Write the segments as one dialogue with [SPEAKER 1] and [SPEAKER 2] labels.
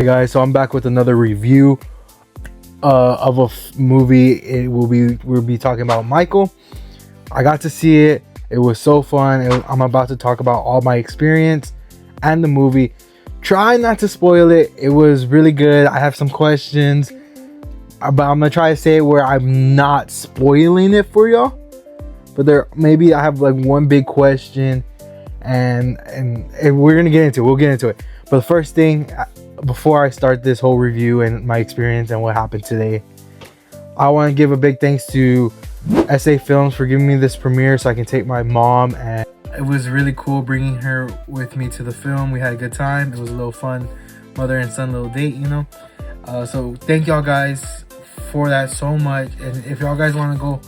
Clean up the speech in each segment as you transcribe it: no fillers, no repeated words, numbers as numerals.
[SPEAKER 1] Hey guys, so I'm back with another review of a movie. We'll be talking about Michael. I got to see it. It was so fun. I'm about to talk about all my experience and the movie. Try not to spoil it. It was really good. I have some questions, but I'm gonna try to say it where I'm not spoiling it for y'all. But maybe I have like one big question, and we're gonna get into it. We'll get into it. But the first thing, before I start this whole review and my experience and what happened today, I want to give a big thanks to SA Films for giving me this premiere so I can take my mom, and it was really cool bringing her with me to the film. We had a good time. It was a little fun mother and son little date, you know. So thank y'all guys for that so much. And if y'all guys want to go,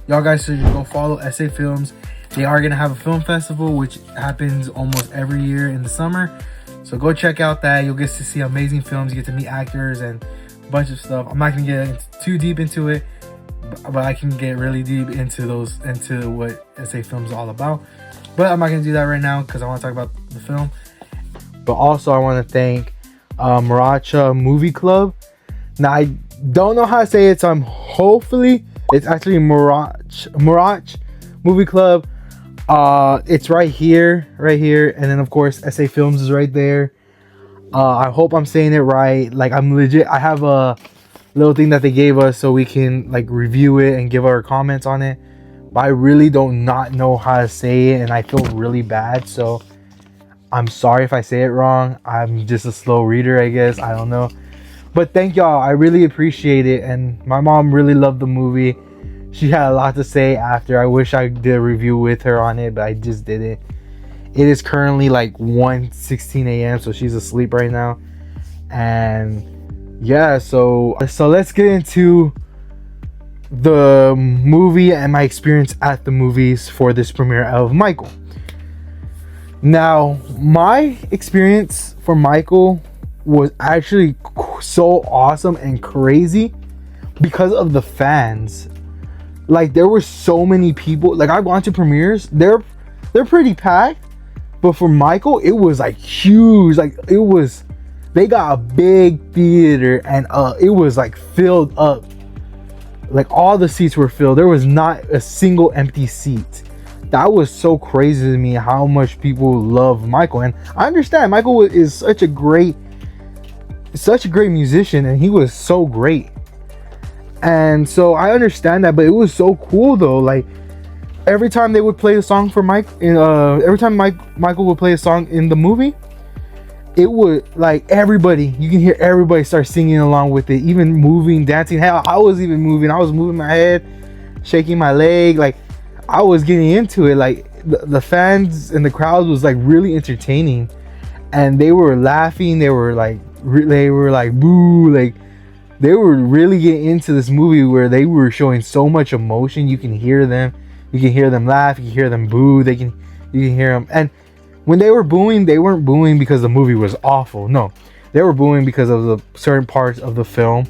[SPEAKER 1] y'all guys should go follow SA Films. They are gonna have a film festival which happens almost every year in the summer. So go check out that. You'll get to see amazing films. You get to meet actors and a bunch of stuff. I'm not gonna get too deep into it, but I can get really deep into what SA Films is all about. But I'm not gonna do that right now because I want to talk about the film. But also I want to thank Maracha Movie Club. Now I don't know how to say it, so hopefully it's actually Marach Movie Club. It's right here, and then of course SA Films is right there. I hope I'm saying it right. Like, I'm legit. I have a little thing that they gave us so we can like review it and give our comments on it. But I really not know how to say it, and I feel really bad. So I'm sorry if I say it wrong. I'm just a slow reader, I guess. I don't know. But thank y'all. I really appreciate it, and my mom really loved the movie. She had a lot to say after. I wish I did a review with her on it, but I just didn't. It is currently like 1:16 a.m. so she's asleep right now. And yeah, so let's get into the movie and my experience at the movies for this premiere of Michael. Now, my experience for Michael was actually so awesome and crazy because of the fans. Like, there were so many people. Like, I've gone to premieres, they're pretty packed, but for Michael it was like huge. Like, they got a big theater, and it was like filled up. Like, all the seats were filled. There was not a single empty seat. That was so crazy to me, how much people love Michael. And I understand Michael is such a great musician, and he was so great. And so I understand that, but it was so cool though. Like, every time they would play a song for Mike, every time Michael would play a song in the movie, it would, like, you can hear everybody start singing along with it, even moving, dancing. Hell, I was even moving. I was moving my head, shaking my leg. Like, I was getting into it. Like, the fans and the crowd was like really entertaining, and they were laughing. They were like boo. Like, they were really getting into this movie where they were showing so much emotion. You can hear them. You can hear them laugh. You can hear them boo. You can hear them. And when they were booing, they weren't booing because the movie was awful. No, they were booing because of the certain parts of the film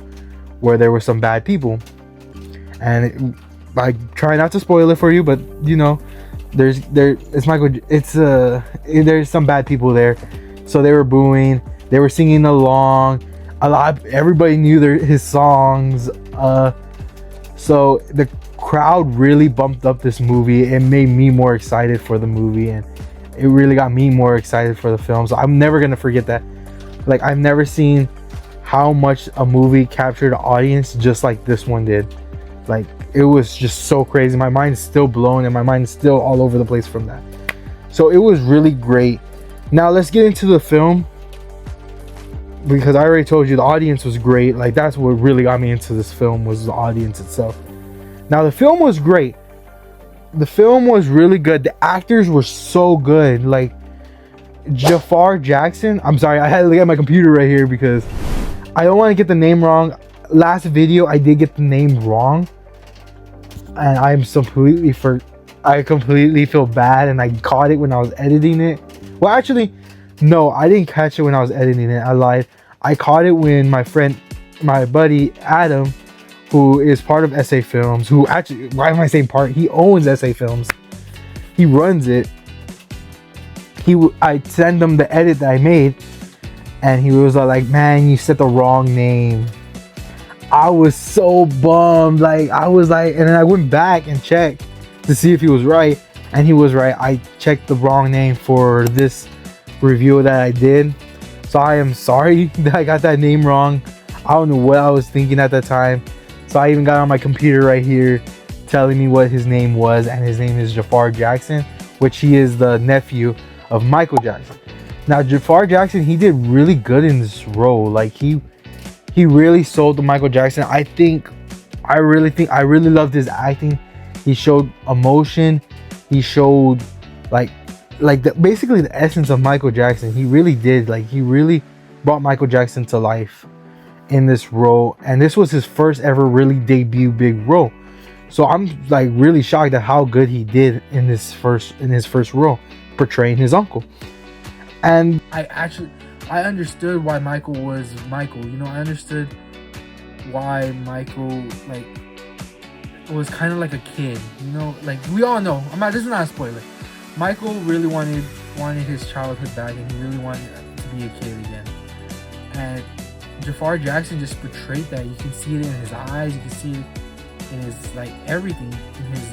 [SPEAKER 1] where there were some bad people. And I try not to spoil it for you, but you know, there's some bad people there. So they were booing. They were singing along. Everybody knew his songs. So the crowd really bumped up this movie. It made me more excited for the movie, and it really got me more excited for the film. So I'm never gonna forget that. Like, I've never seen how much a movie captured an audience just like this one did. Like, it was just so crazy. My mind is still blown, and my mind is still all over the place from that. So it was really great. Now let's get into the film, because I already told you the audience was great. Like, that's what really got me into this film, was the audience itself. Now, the film was great. The film was really good. The actors were so good. Like, Jafar Jackson. I'm sorry, I had to look at my computer right here because I don't want to get the name wrong. Last video, I did get the name wrong, and I completely feel bad, and I caught it when I was editing it. Well, actually, no, I didn't catch it when I was editing it. I lied. I caught it when my buddy Adam, who is part of SA Films, who actually, why am I saying part? He owns SA Films. He runs it. I send him the edit that I made, and he was like, "Man, you said the wrong name." I was so bummed. Like, I was like, and then I went back and checked to see if he was right, and he was right. I checked the wrong name for this review that I did, so I am sorry that I got that name wrong. I don't know what I was thinking at that time. So I even got on my computer right here telling me what his name was, and his name is Jafar Jackson, which he is the nephew of Michael Jackson. Now Jafar Jackson, he did really good in this role. Like, he really sold the Michael Jackson. I really loved his acting. He showed emotion. He showed like basically the essence of Michael Jackson. He really did. Like, he really brought Michael Jackson to life in this role, and this was his first ever really debut big role. So I'm like really shocked at how good he did in his first role, portraying his uncle. And I understood why Michael was Michael. You know, I understood why Michael like was kind of like a kid. You know, like we all know. This is not a spoiler. Michael really wanted his childhood back, and he really wanted to be a kid again. And Jafar Jackson just portrayed that. You can see it in his eyes. You can see it in his like everything, in his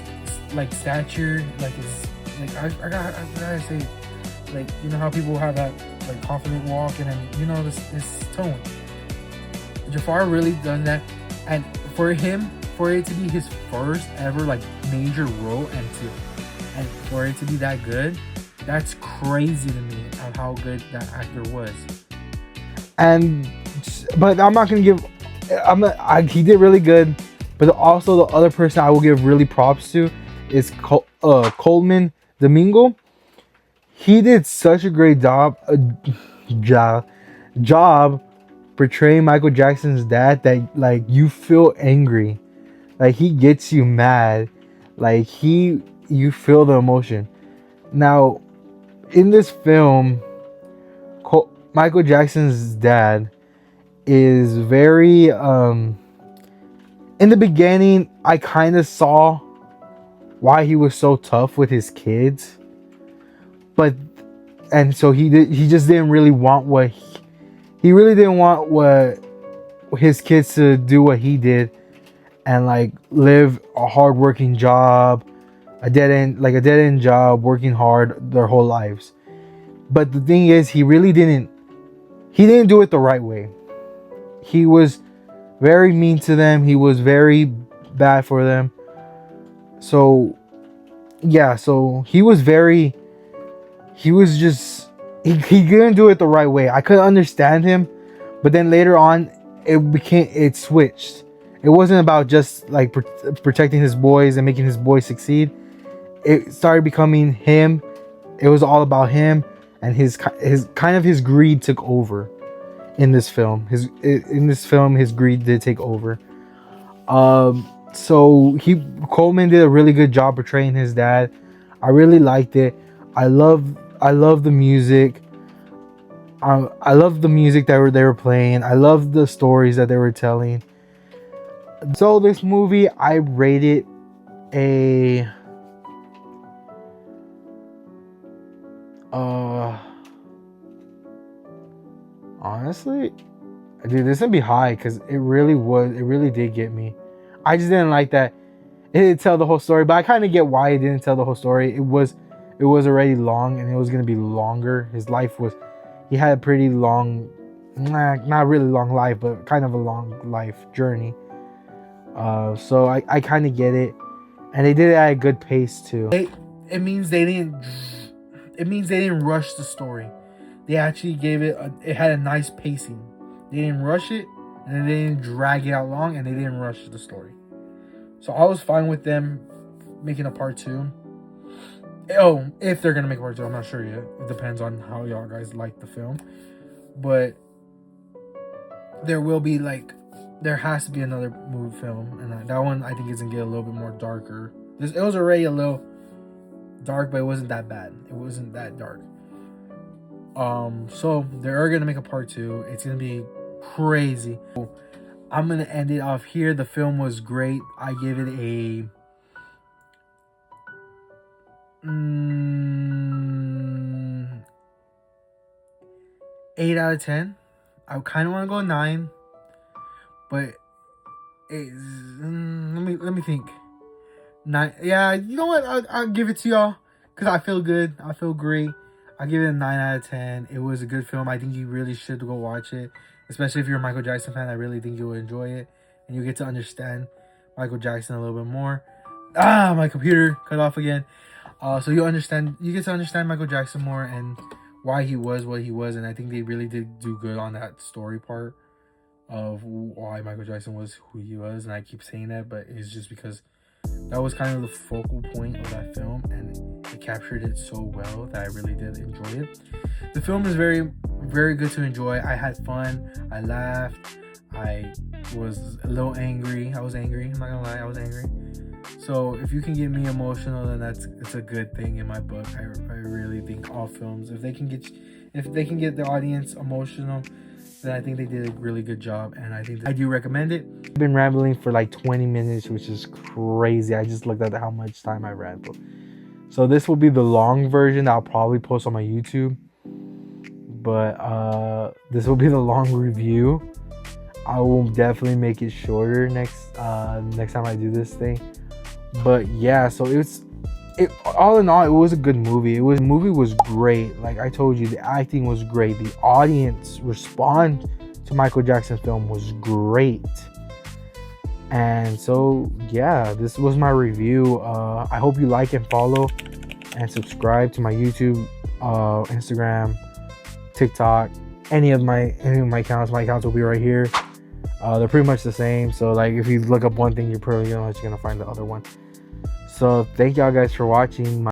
[SPEAKER 1] like stature, like his like I gotta say, like, you know how people have that like confident walk, and then, you know, this tone. Jafar really done that, and for it to be his first ever like major role, and for it to be that good, that's crazy to me of how good that actor was. But I'm not gonna give. He did really good, but also the other person I will give really props to is Colman Domingo. He did such a great job portraying Michael Jackson's dad that like you feel angry, like he gets you mad, like you feel the emotion. Now, in this film, Michael Jackson's dad is very in the beginning I kind of saw why he was so tough with his kids, and so he just didn't really want he really didn't want what his kids to do what he did, and like live a hard-working job, a dead-end job, working hard their whole lives. But the thing is, he didn't do it the right way. He was very mean to them. He was very bad for them. So yeah, he didn't do it the right way. I couldn't understand him, but then later on it switched. It wasn't about just like protecting his boys and making his boys succeed. It started becoming him. It was all about him, and his greed took over in this film. His greed did take over. So Colman did a really good job portraying his dad. I really liked it. I love the music. I love the music that they were playing. I love the stories that they were telling. So this movie, I rated a honestly, dude, this would be high because it really did get me. I just didn't like that it didn't tell the whole story, but I kind of get why it didn't tell the whole story. It was already long, and it was gonna be longer. He had a pretty long, not really long life, but kind of a long life journey. So I kind of get it, and they did it at a good pace too. It means they didn't rush the story. They actually it had a nice pacing. They didn't rush it, and they didn't drag it out long, and they didn't rush the story. So I was fine with them making a part 2. Oh, if they're gonna make a part 2, I'm not sure yet. It depends on how y'all guys like the film. But there has to be another movie film, and that one I think is gonna get a little bit more darker. It was already a little dark, but it wasn't that bad. It wasn't that dark. So they are gonna make a part 2. It's gonna be crazy. I'm gonna end it off here. The film was great. I give it a 8 out of 10. I kind of want to go 9, but let me think. 9. Yeah, you know what? I'll give it to y'all because I feel good. I feel great. I'll give it a 9 out of 10. It was a good film. I think you really should go watch it, especially if you're a Michael Jackson fan. I really think you'll enjoy it, and you get to understand Michael Jackson a little bit more. My computer cut off again. So you get to understand Michael Jackson more and why he was what he was, and I think they really did do good on that story part of why Michael Jackson was who he was. And I keep saying that, but it's just because that was kind of the focal point of that film, and it captured it so well that I really did enjoy it. The film is very, very good to enjoy. I had fun. I laughed. I was a little angry. I was angry. I'm not gonna lie, I was angry. So if you can get me emotional, then it's a good thing in my book. I really think all films, if they can get the audience emotional, then I think they did a really good job, and I think I do recommend it. I've been rambling for like 20 minutes, which is crazy. I just looked at how much time I rambled. So this will be the long version that I'll probably post on my YouTube, but this will be the long review. I will definitely make it shorter next time I do this thing. But yeah, so all in all, it was a good movie. The movie was great. Like I told you, the acting was great. The audience response to Michael Jackson's film was great. And so yeah, this was my review. I hope you like and follow and subscribe to my YouTube, Instagram, TikTok, any of my accounts. My accounts will be right here. They're pretty much the same. So like if you look up one thing, you're probably gonna find the other one. So thank y'all guys for watching.